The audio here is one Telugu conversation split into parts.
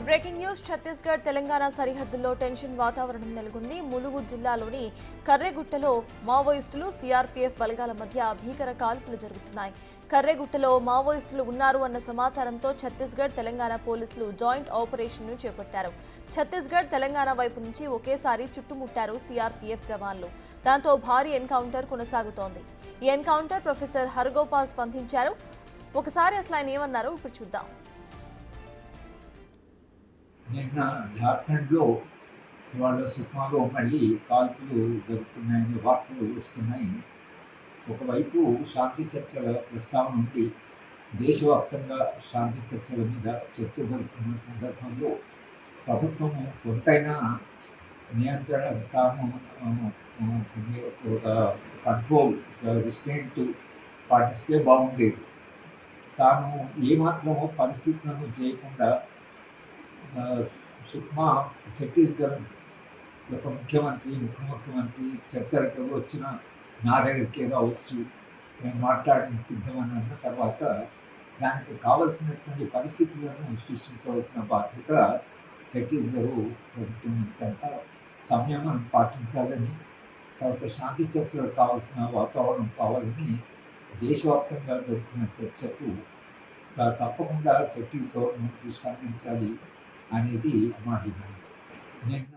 బ్రేకింగ్ న్యూస్ ఛత్తీస్గఢ్ తెలంగాణ సరిహద్దుల్లో టెన్షన్ వాతావరణం నెలకొంది. ములుగు జిల్లాలోని కర్రెగుట్టలో మావోయిస్టులు సిఆర్పీఎఫ్ బలగాల మధ్య భీకర కాల్పులు జరుగుతున్నాయి. కర్రెగుట్టలో మావోయిస్టులు ఉన్నారు అన్న సమాచారంతో ఛత్తీస్గఢ్ తెలంగాణ పోలీసులు జాయింట్ ఆపరేషన్ ను చేపట్టారు. ఛత్తీస్గఢ్ తెలంగాణ వైపు నుంచి ఒకేసారి చుట్టుముట్టారు సిఆర్పీఎఫ్ జవాన్లు. దాంతో భారీ ఎన్కౌంటర్ కొనసాగుతోంది. ఈ ఎన్కౌంటర్ ప్రొఫెసర్ హరగోపాల్ స్పందించారు. ఒకసారి అసలు ఆయన ఏమన్నారో ఇప్పుడు చూద్దాం. నిన్న జార్ఖండ్లో ఇవాళ సుక్మాలో మళ్ళీ కాల్పులు జరుగుతున్నాయని వార్తలు వస్తున్నాయి. ఒకవైపు శాంతి చర్చల ప్రస్తావన ఉంది. దేశవ్యాప్తంగా శాంతి చర్చల మీద చర్చ జరుగుతున్న సందర్భంలో ప్రభుత్వము కొంతైనా నియంత్రణ తాను ఒక కంట్రోల్ రిస్ట్రెయింట్ పాటిస్తే బాగుండేది. తాను ఏమాత్రమో పరిస్థితులను చేయకుండా సుక్మా ఛత్తీస్గఢ్ యొక్క ముఖ్యమంత్రి ఉప ముఖ్యమంత్రి చర్చలకు వచ్చిన నా దగ్గరికే రావచ్చు, మేము మాట్లాడిన సిద్ధమని అన్న తర్వాత దానికి కావలసినటువంటి పరిస్థితులను సృష్టించవలసిన బాధ్యత ఛత్తీస్గఢ్ ప్రభుత్వం కనుక సంయమనం పాటించాలని, తర్వాత శాంతి చర్చలకు కావాల్సిన వాతావరణం కావాలని దేశవ్యాప్తంగా జరుగుతున్న చర్చకు తప్పకుండా ఛత్తీస్ గవర్నమెంట్ స్పందించాలి అనేది మా డిమాండ్. నిన్న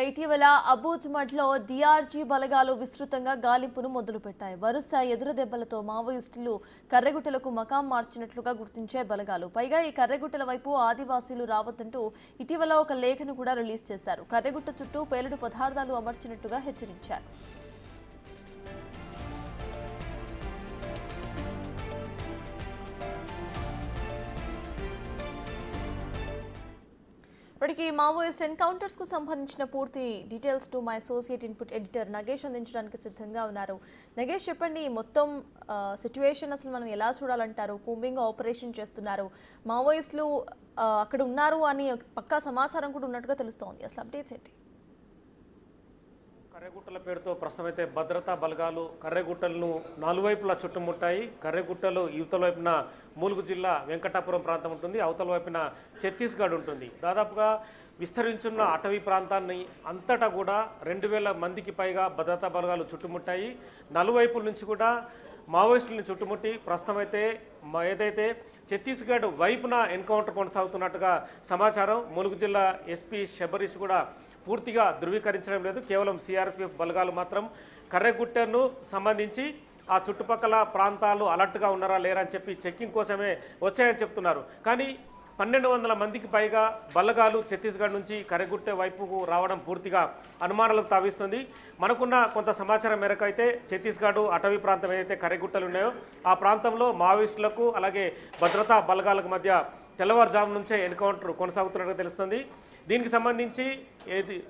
ఇటీవల అబూజ్మడ్లో డీఆర్జీ బలగాలు విస్తృతంగా గాలింపును మొదలుపెట్టాయి. వరుస ఎదురు దెబ్బలతో మావోయిస్టులు కర్రెగుట్టలకు మకాం మార్చినట్లుగా గుర్తించే బలగాలు. పైగా ఈ కర్రెగుట్టల వైపు ఆదివాసీలు రావద్దంటూ ఇటీవల ఒక లేఖను కూడా రిలీజ్ చేశారు. కర్రెగుట్ట చుట్టూ పేలుడు పదార్థాలు అమర్చినట్టుగా హెచ్చరించారు. ఇప్పటికీ మావోయిస్ట్ ఎన్కౌంటర్స్ కు సంబంధించిన పూర్తి details to my associate input editor Nagesh అందించడానికి సిద్ధంగా ఉన్నారు. నగేష్, చెప్పండి, మొత్తం సిచ్యువేషన్ అసలు మనం ఎలా చూడాలంటారు? కూంబింగ్ ఆపరేషన్ చేస్తున్నారు, మావోయిస్టులు అక్కడ ఉన్నారు అని పక్కా సమాచారం కూడా ఉన్నట్టుగా తెలుస్తోంది. అసలు అప్డేట్స్ ఏంటి? కర్రెగుట్టల పేరుతో ప్రస్తుతం అయితే భద్రతా బలగాలు కర్రెగుట్టలను నాలుగువైపులా చుట్టుముట్టాయి. కర్రెగుట్టలు యువతల వైపున ములుగు జిల్లా వెంకటాపురం ప్రాంతం ఉంటుంది, అవతల వైపున ఛత్తీస్గఢ్ ఉంటుంది. దాదాపుగా విస్తరించున్న అటవీ ప్రాంతాన్ని అంతటా కూడా 2000 మందికి పైగా భద్రతా బలగాలు చుట్టుముట్టాయి. నలువైపుల నుంచి కూడా మావోయిస్టులను చుట్టుముట్టి ప్రస్తుతం అయితే ఏదైతే ఛత్తీస్గఢ్ వైపున ఎన్కౌంటర్ కొనసాగుతున్నట్టుగా సమాచారం. ములుగు జిల్లా ఎస్పీ శబరీష్ కూడా పూర్తిగా ధృవీకరించడం లేదు. కేవలం సిఆర్పిఎఫ్ బలగాలు మాత్రం కర్రెగుట్టను సంబంధించి ఆ చుట్టుపక్కల ప్రాంతాలు అలర్ట్గా ఉన్నారా లేరా అని చెప్పి చెక్కింగ్ కోసమే వచ్చాయని చెప్తున్నారు. కానీ 1200 మందికి పైగా బలగాలు ఛత్తీస్గఢ్ నుంచి కర్రెగుట్ట వైపుకు రావడం పూర్తిగా అనుమానాలకు తావిస్తుంది. మనకున్న కొంత సమాచారం మేరకు అయితే ఛత్తీస్గఢ్ అటవీ ప్రాంతం ఏదైతే కర్రెగుట్టలు ఉన్నాయో ఆ ప్రాంతంలో మావోయిస్టులకు అలాగే భద్రతా బలగాలకు మధ్య తెల్లవారుజాము నుంచే ఎన్కౌంటర్ కొనసాగుతున్నట్టుగా తెలుస్తుంది. దీనికి సంబంధించి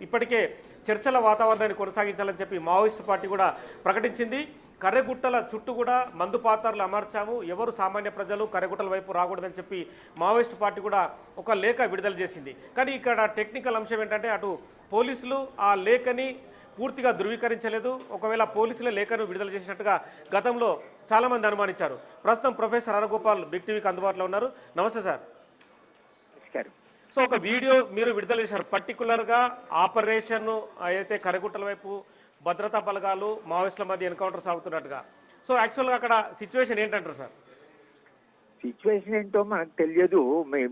ఇప్పటికే చర్చల వాతావరణాన్ని కొనసాగించాలని చెప్పి మావోయిస్టు పార్టీ కూడా ప్రకటించింది. కర్రెగుట్టల చుట్టూ కూడా మందు పాత్రలు అమర్చాము, ఎవరు సామాన్య ప్రజలు కర్రెగుట్టల వైపు రాకూడదని చెప్పి మావోయిస్టు పార్టీ కూడా ఒక లేఖ విడుదల చేసింది. కానీ ఇక్కడ టెక్నికల్ అంశం ఏంటంటే అటు పోలీసులు ఆ లేఖని పూర్తిగా ధృవీకరించలేదు. ఒకవేళ పోలీసుల లేఖను విడుదల చేసినట్టుగా గతంలో చాలామంది అనుమానించారు. ప్రస్తుతం ప్రొఫెసర్ హరగోపాల్ బిగ్ టీవీకి అందుబాటులో ఉన్నారు. నమస్తే సార్. సో ఒక వీడియో మీరు విడుదల చేశారు, పర్టికులర్గా ఆపరేషన్ అయితే కర్రెగుట్టల వైపు భద్రతా బలగాలు మావోయిస్టుల మధ్య ఎన్కౌంటర్ సాగుతున్నట్టుగా. సో యాక్చువల్గా అక్కడ సిచ్యువేషన్ ఏంటంటారు సార్? సిచ్యువేషన్ ఏంటో మనకు తెలియదు,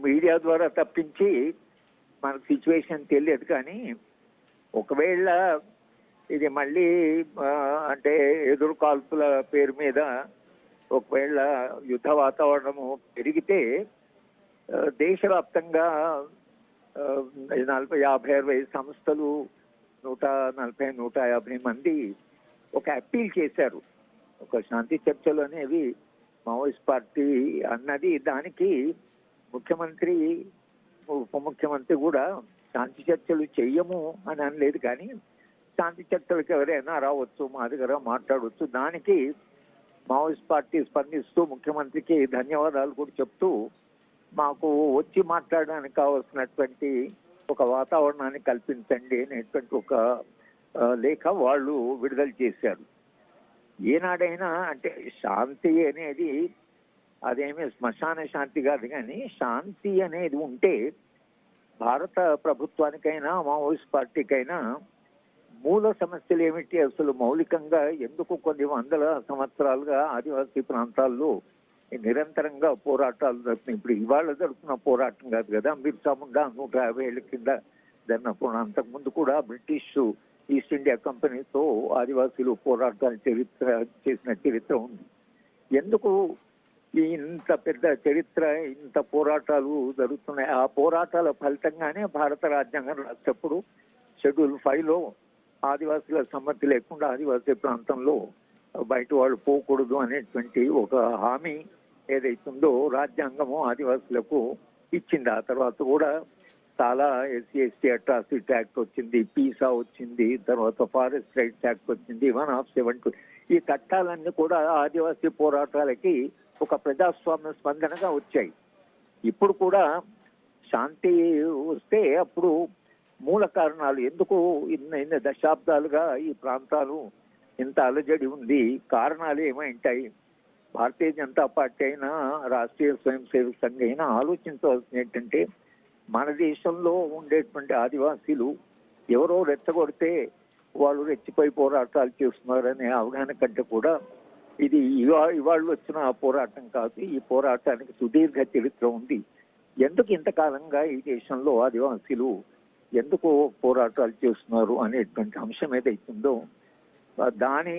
మీడియా ద్వారా తప్పించి మనకు సిచ్యువేషన్ తెలియదు. కానీ ఒకవేళ ఇది మళ్ళీ అంటే ఎదురు కాల్పుల పేరు మీద ఒకవేళ యుద్ధ వాతావరణము పెరిగితే దేశవ్యాప్తంగా 50-60 సంస్థలు 140-150 మంది ఒక అప్పీల్ చేశారు. ఒక శాంతి చర్చలు అనేవి మావోయిస్ట్ పార్టీ అన్నది. దానికి ముఖ్యమంత్రి ఉప ముఖ్యమంత్రి కూడా శాంతి చర్చలు చెయ్యము అని అనలేదు, కానీ శాంతి చర్చలకు ఎవరైనా రావచ్చు, మా దగ్గర మాట్లాడవచ్చు. దానికి మావోయిస్ట్ పార్టీ స్పందిస్తూ ముఖ్యమంత్రికి ధన్యవాదాలు కూడా చెప్తూ మాకు వచ్చి మాట్లాడడానికి కావాల్సినటువంటి ఒక వాతావరణాన్ని కల్పించండి అనేటువంటి ఒక లేఖ వాళ్ళు విడుదల చేశారు. ఏనాడైనా అంటే శాంతి అనేది అదేమి శ్మశాన శాంతి కాదు, కానీ శాంతి అనేది ఉంటే భారత ప్రభుత్వానికైనా మావోయిస్ట్ పార్టీకైనా మూల సమస్యలు ఏమిటి, అసలు మౌలికంగా ఎందుకు కొన్ని వందల సంవత్సరాలుగా ఆదివాసీ ప్రాంతాల్లో నిరంతరంగా పోరాటాలు జరుగుతున్నాయి. ఇప్పుడు ఇవాళ జరుగుతున్న పోరాటం కాదు కదా, బిర్సా ముండా 150 ఏళ్ల కింద జరిగినప్పుడు, అంతకుముందు కూడా బ్రిటిష్ ఈస్ట్ ఇండియా కంపెనీతో ఆదివాసీలు పోరాటాలు చేసిన చరిత్ర ఉంది. ఎందుకు ఇంత పెద్ద చరిత్ర, ఇంత పోరాటాలు జరుగుతున్నాయి? ఆ పోరాటాల ఫలితంగానే భారత రాజ్యాంగం రాసేటప్పుడు షెడ్యూల్ 5లో ఆదివాసీల సమ్మతి లేకుండా ఆదివాసీ ప్రాంతంలో బయట వాళ్ళు పోకూడదు అనేటువంటి ఒక హామీ ఏదైతుందో రాజ్యాంగము ఆదివాసులకు ఇచ్చింది. ఆ తర్వాత కూడా చాలా SC/ST అట్రాసిటీ యాక్ట్ వచ్చింది, పీసా వచ్చింది, తర్వాత ఫారెస్ట్ రైట్స్ యాక్ట్ వచ్చింది, 1/7. ఈ చట్టాలన్నీ కూడా ఆదివాసీ పోరాటాలకి ఒక ప్రజాస్వామ్య స్పందనగా వచ్చాయి. ఇప్పుడు కూడా శాంతి వస్తే అప్పుడు మూల కారణాలు ఎందుకు ఇన్ని దశాబ్దాలుగా ఈ ప్రాంతాలు ఇంత అలజడి ఉంది, కారణాలు ఏమైంటాయి? భారతీయ జనతా పార్టీ అయినా రాష్ట్రీయ స్వయం సేవక సంఘ అయినా ఆలోచించవలసింది ఏంటంటే, మన దేశంలో ఉండేటువంటి ఆదివాసీలు ఎవరో రెచ్చగొడితే వాళ్ళు రెచ్చిపోయి పోరాటాలు చేస్తున్నారనే అవగాహన కంటే కూడా ఇది ఇవాళ వచ్చిన పోరాటం కాదు, ఈ పోరాటానికి సుదీర్ఘ చరిత్ర ఉంది. ఎందుకు ఇంతకాలంగా ఈ దేశంలో ఆదివాసీలు ఎందుకు పోరాటాలు చేస్తున్నారు అనేటువంటి అంశం ఏదైతుందో దాని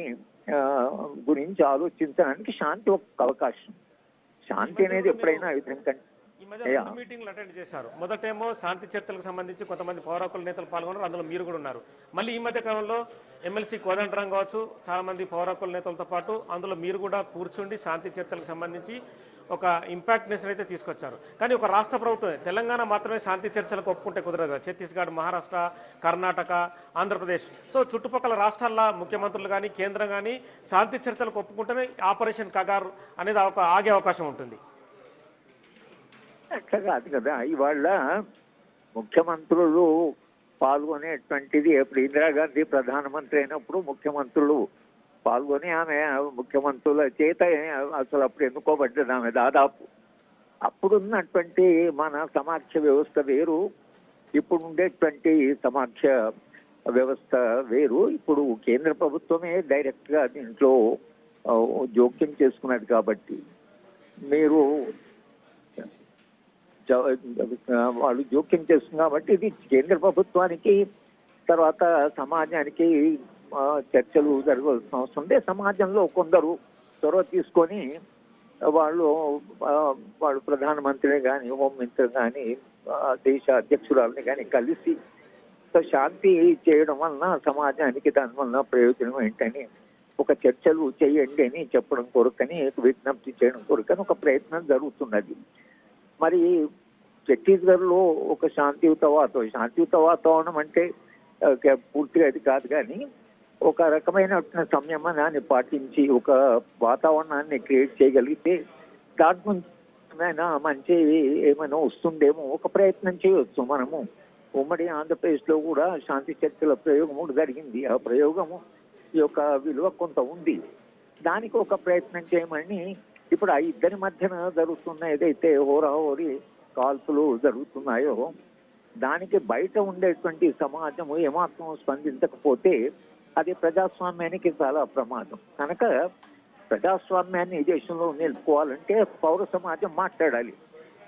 గురించి ఆలోచించడానికి శాంతి ఒక అవకాశం. శాంతి అనేది ఎప్పుడైనా ఈ విధంగా ఈ మధ్య 2 మీటింగ్లు అటెండ్ చేశారు. మొదటేమో శాంతి చర్చలకు సంబంధించి కొంతమంది పౌరాకుల నేతలు పాల్గొన్నారు, అందులో మీరు కూడా ఉన్నారు. మళ్ళీ ఈ మధ్య కాలంలో ఎమ్మెల్సీ కోదండరాం కావచ్చు, చాలా మంది పౌరాకుల నేతలతో పాటు అందులో మీరు కూడా కూర్చుండి శాంతి చర్చలకు సంబంధించి ఒక ఇంపాక్ట్నెస్ అయితే తీసుకొచ్చారు. కానీ ఒక రాష్ట్ర ప్రభుత్వం తెలంగాణ మాత్రమే శాంతి చర్చలకు ఒప్పుకుంటే కుదరదు కదా, ఛత్తీస్గఢ్, మహారాష్ట్ర, కర్ణాటక, ఆంధ్రప్రదేశ్, సో చుట్టుపక్కల రాష్ట్రాల ముఖ్యమంత్రులు కానీ కేంద్రం కానీ శాంతి చర్చలకు ఒప్పుకుంటేనే ఆపరేషన్ కగార్ అనేది ఆగే అవకాశం ఉంటుంది. అట్లా కాదు కదా, ఇవాళ ముఖ్యమంత్రులు పాల్గొనేటువంటిది ఎప్పుడు ఇందిరాగాంధీ ప్రధానమంత్రి అయినప్పుడు ముఖ్యమంత్రులు పాల్గొని ఆమె ముఖ్యమంత్రుల చేత అసలు అప్పుడు ఎన్నుకోబడ్డది ఆమె. దాదాపు అప్పుడున్నటువంటి మన సమాఖ్య వ్యవస్థ వేరు, ఇప్పుడు ఉండేటువంటి సమాఖ్య వ్యవస్థ వేరు. ఇప్పుడు కేంద్ర ప్రభుత్వమే డైరెక్ట్గా దీంట్లో జోక్యం చేసుకున్నది కాబట్టి మీరు వాళ్ళు జోక్యం చేస్తుంది కాబట్టి ఇది కేంద్ర ప్రభుత్వానికి తర్వాత సమాజానికి చర్చలు జరగాల్సిన అవసరం ఉంది. సమాజంలో కొందరు చొరవ తీసుకొని వాళ్ళు ప్రధానమంత్రిని కానీ హోంమంత్రి కానీ దేశ అధ్యక్షురాలని కానీ కలిసి శాంతి చేయడం వలన సమాజానికి దానివల్ల ప్రయోజనం ఏంటని ఒక చర్చలు చేయండి అని చెప్పడం కొరకని విజ్ఞప్తి చేయడం కొరకని ఒక ప్రయత్నం జరుగుతున్నది. మరి ఛత్తీస్గఢ్లో ఒక శాంతియుత వాతావరణం అంటే పూర్తిగా అది కాదు, కానీ ఒక రకమైన సంయమనాన్ని పాటించి ఒక వాతావరణాన్ని క్రియేట్ చేయగలిగితే దాంట్లో మంచి ఏమైనా వస్తుందేమో ఒక ప్రయత్నం చేయవచ్చు. మనము ఉమ్మడి ఆంధ్రప్రదేశ్లో కూడా శాంతి చర్చల ప్రయోగం జరిగింది. ఆ ప్రయోగము యొక్క విలువ కొంత ఉంది, దానికి ఒక ప్రయత్నం చేయమని ఇప్పుడు ఆ ఇద్దరి మధ్యన జరుగుతున్న ఏదైతే హోరాహోరీ కాల్పులు జరుగుతున్నాయో దానికి బయట ఉండేటువంటి సమాజము ఏమాత్రం స్పందించకపోతే అది ప్రజాస్వామ్యానికి చాలా ప్రమాదం. కనుక ప్రజాస్వామ్యాన్ని ఈ దేశంలో నిలుపుకోవాలంటే పౌర సమాజం మాట్లాడాలి.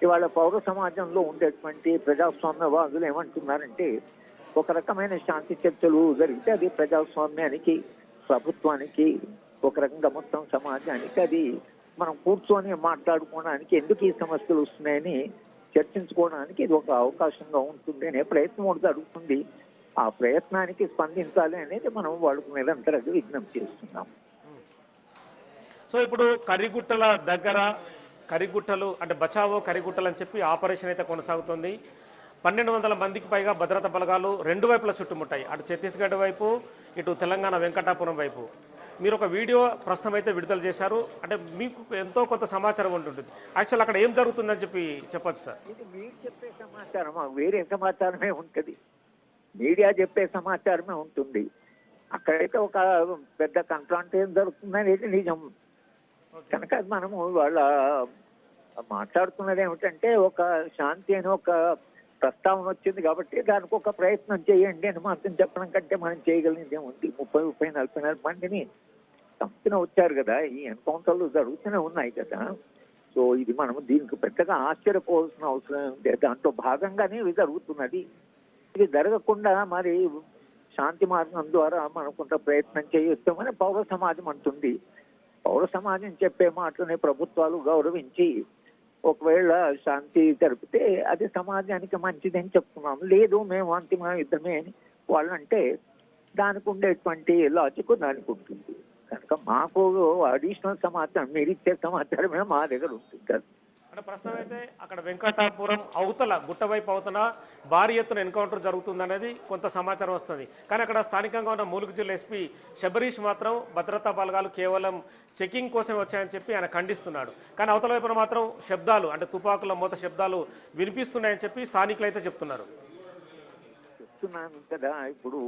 ఇవాళ పౌర సమాజంలో ఉండేటువంటి ప్రజాస్వామ్యవాదులు ఏమంటున్నారంటే ఒక రకమైన శాంతి చర్చలు జరిగితే అది ప్రజాస్వామ్యానికి, ప్రభుత్వానికి, ఒక రకంగా మొత్తం సమాజానికి అది మనం కూర్చొని మాట్లాడుకోవడానికి ఎందుకు ఈ సమస్యలు వస్తున్నాయని చర్చించుకోవడానికి ఇది ఒక అవకాశంగా ఉంటుంది అనే ప్రయత్నం కూడా జరుగుతుంది. ఆ ప్రయత్నానికి స్పందించాలి అనేది మనం వాళ్ళకు నిరంతరంగా విజ్ఞప్తి చేస్తున్నాం. సో ఇప్పుడు కర్రిగుట్టల దగ్గర కర్రిగుట్టలు అంటే బచావో కర్రిగుట్టలు అని చెప్పి ఆపరేషన్ అయితే కొనసాగుతుంది. 1200 మందికి పైగా భద్రతా బలగాలు 2 వైపులా చుట్టుముట్టాయి, అటు ఛత్తీస్గఢ్ వైపు, ఇటు తెలంగాణ వెంకటాపురం వైపు. మీరు ఒక వీడియో ప్రస్తుతం అయితే విడుదల చేశారు, అంటే మీకు ఎంతో కొంత సమాచారం ఉంటుంది. యాక్చువల్ అక్కడ ఏం జరుగుతుందని చెప్పొచ్చు సార్? ఇది మీరు చెప్పే సమాచారం, వేరే సమాచారమే ఉంటుంది. మీడియా చెప్పే సమాచారమే ఉంటుంది. అక్కడైతే ఒక పెద్ద కన్ఫ్రాంటేషన్ జరుగుతుందనేది నిజం. కనుక అది మనము వాళ్ళ మాట్లాడుతున్నది ఏమిటంటే ఒక శాంతి అని ఒక ప్రస్తావన వచ్చింది కాబట్టి దానికి ఒక ప్రయత్నం చేయండి అని మాత్రం చెప్పడం కంటే మనం చేయగలిగింది ఏముంది. 30-40 మందిని చంపిన వచ్చారు కదా, ఈ ఎన్కౌంటర్లు జరుగుతూనే ఉన్నాయి కదా. సో ఇది మనం దీనికి పెద్దగా ఆశ్చర్యపోవాల్సిన అవసరం ఉంది. దాంట్లో భాగంగానే ఇది జరుగుతున్నది. ఇది జరగకుండా మరి శాంతి మార్గం ద్వారా మనం కొంత ప్రయత్నం చేయొస్తామని పౌర సమాజం అంటుంది. పౌర సమాజం చెప్పే మాటలని ప్రభుత్వాలు గౌరవించి ఒకవేళ శాంతి జరిపితే అది సమాజానికి మంచిదని చెప్తున్నాం. లేదు మేము అంతిమ యుద్ధమే అని వాళ్ళంటే దానికి ఉండేటువంటి లాజిక్ దానికి ఉంటుంది. కనుక మాకు అడిషనల్ సమాచారం మీరు ఇచ్చే సమాచారమే మా దగ్గర ఉంటుంది. అంటే ప్రస్తుతం అయితే అక్కడ వెంకటాపురం అవతల గుట్టవైపు అవతల భారీ ఎత్తున ఎన్కౌంటర్ జరుగుతుందనేది కొంత సమాచారం వస్తుంది. కానీ అక్కడ స్థానికంగా ఉన్న ములుగు జిల్లా ఎస్పీ శబరీష్ మాత్రం భద్రతా బలగాలు కేవలం చెకింగ్ కోసమే వచ్చాయని చెప్పి ఆయన ఖండిస్తున్నాడు. కానీ అవతల వైపున మాత్రం శబ్దాలు అంటే తుపాకుల మూత శబ్దాలు వినిపిస్తున్నాయని చెప్పి స్థానికులు అయితే చెప్తున్నాను కదా. ఇప్పుడు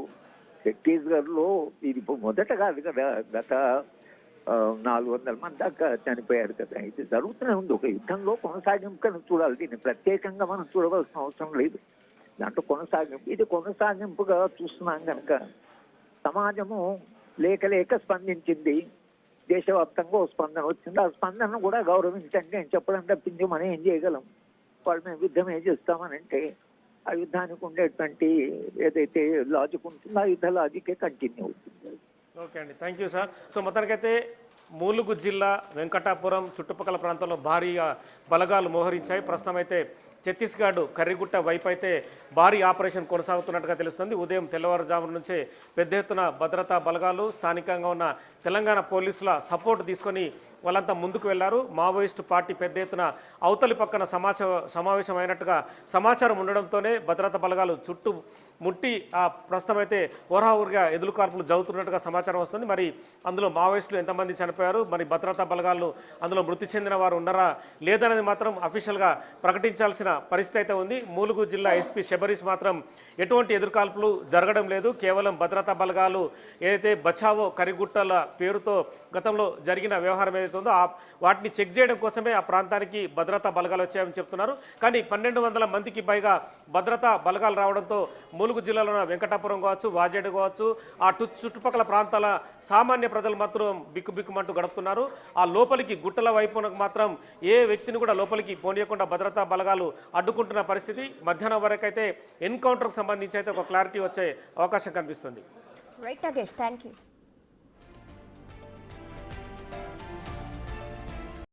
ఛత్తీస్గఢ్లో ఇది మొదట కాదు కదా, గత 400 మంది దాకా చనిపోయారు కదా. ఇది జరుగుతూనే ఉంది. ఒక యుద్ధంలో కొనసాగింపుని చూడాలి. దీన్ని ప్రత్యేకంగా మనం చూడవలసిన అవసరం లేదు. దాంట్లో కొనసాగింపు ఇది కొనసాగింపుగా చూస్తున్నాం కనుక సమాజము లేక స్పందించింది. దేశవ్యాప్తంగా ఓ స్పందన వచ్చింది. ఆ స్పందనను కూడా గౌరవించండి అని చెప్పడం తప్పించి మనం ఏం చేయగలం. వాళ్ళు మేము యుద్ధం ఏం చేస్తామని అంటే ఆ యుద్ధానికి ఉండేటువంటి ఏదైతే లాజిక్ ఉంటుందో ఆ యుద్ధ లాజికే కంటిన్యూ అవుతుంది. ఓకే అండి, థ్యాంక్ యూ సార్. సో మొత్తానికైతే ములుగు జిల్లా వెంకటాపురం చుట్టుపక్కల ప్రాంతాల్లో భారీగా బలగాలు మోహరించాయి. ప్రస్తుతం అయితే ఛత్తీస్గఢ్ కర్రిగుట్ట వైపు అయితే భారీ ఆపరేషన్ కొనసాగుతున్నట్టుగా తెలుస్తుంది. ఉదయం తెల్లవారుజామున నుంచే పెద్ద ఎత్తున భద్రతా బలగాలు స్థానికంగా ఉన్న తెలంగాణ పోలీసుల సపోర్ట్ తీసుకొని వాళ్ళంతా ముందుకు వెళ్లారు. మావోయిస్టు పార్టీ పెద్ద ఎత్తున అవతలి పక్కన సమావేశం అయినట్టుగా సమాచారం ఉండడంతోనే భద్రతా బలగాలు చుట్టూ ముట్టి ప్రస్తుతం అయితే ఓరాఊరిగా ఎదురుకాల్పులు జరుగుతున్నట్టుగా సమాచారం వస్తుంది. మరి అందులో మావోయిస్టులు ఎంతమంది చనిపోయారు, మరి భద్రతా బలగాలు అందులో మృతి చెందిన వారు ఉన్నారా లేదనేది మాత్రం అఫీషియల్గా ప్రకటించాల్సిన పరిస్థితి అయితే ఉంది. ములుగు జిల్లా ఎస్పీ శబరీష్ మాత్రం ఎటువంటి ఎదురుకాల్పులు జరగడం లేదు, కేవలం భద్రతా బలగాలు ఏదైతే బచావో కరిగుట్టల పేరుతో గతంలో జరిగిన వ్యవహారం ఏదైతే ఉందో వాటిని చెక్ చేయడం కోసమే ఆ ప్రాంతానికి భద్రతా బలగాలు వచ్చాయని చెప్తున్నారు. కానీ 1200 మందికి పైగా భద్రతా బలగాలు రావడంతో ములుగు జిల్లాలో వెంకటాపురం కావచ్చు, వాజేడు కావచ్చు, ఆ చుట్టుపక్కల ప్రాంతాల సామాన్య ప్రజలు మాత్రం బిక్కుబిక్కుమంటూ గడుపుతున్నారు. ఆ లోపలికి గుట్టల వైపునకు మాత్రం ఏ వ్యక్తిని కూడా లోపలికి పోనీయకుండా భద్రతా బలగాలు అడ్డుకుంటున్న పరిస్థితి. మధ్యాహ్నం వరకు అయితే ఎన్కౌంటర్కు సంబంధించి అయితే ఒక క్లారిటీ వచ్చే అవకాశం కనిపిస్తుంది. Right Nagesh, thank you.